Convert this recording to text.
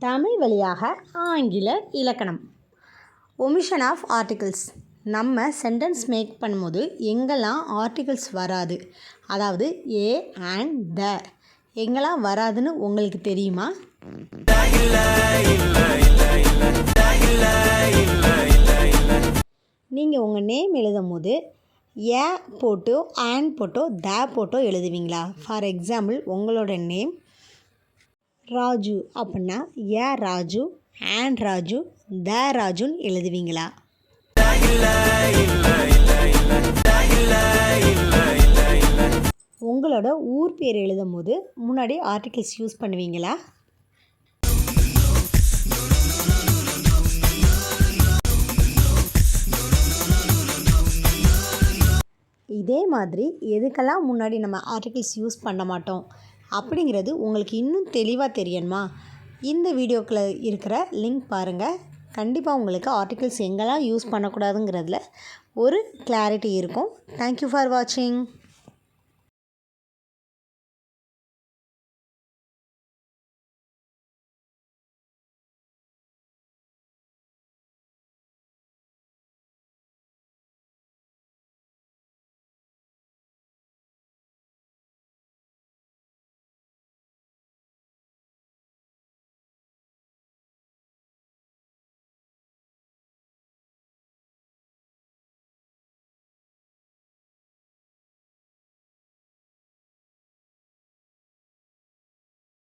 தமிழ் வழியாக ஆங்கில இலக்கணம். Omission of articles. நம்ம சென்டென்ஸ் மேக் பண்ணும்போது எங்கெல்லாம் ஆர்டிகிள்ஸ் வராது, அதாவது ஏ அண்ட் த எங்கெல்லாம் வராதுன்னு உங்களுக்கு தெரியுமா? நீங்கள் உங்கள் நேம் எழுதும் போது A photo and photo the photo எழுதுவீங்களா? ஃபார் எக்ஸாம்பிள், உங்களோட நேம் ராஜு அப்படின்னா A Raju and Raju the ராஜுன்னு எழுதுவீங்களா? உங்களோட ஊர் பேர் எழுதும் போது முன்னாடி ஆர்டிகிள்ஸ் யூஸ் பண்ணுவீங்களா? இதே மாதிரி எதுக்கெல்லாம் முன்னாடி நம்ம ஆர்டிகிள்ஸ் யூஸ் பண்ண மாட்டோம் அப்படிங்கிறது உங்களுக்கு இன்னும் தெளிவாக தெரியணுமா? இந்த வீடியோக்குள்ள இருக்கிற லிங்க் பாருங்கள். கண்டிப்பாக உங்களுக்கு ஆர்டிகிள்ஸ் எங்கெல்லாம் யூஸ் பண்ணக்கூடாதுங்கிறதுல ஒரு கிளாரிட்டி இருக்கும். தேங்க்யூ ஃபார் வாட்சிங்.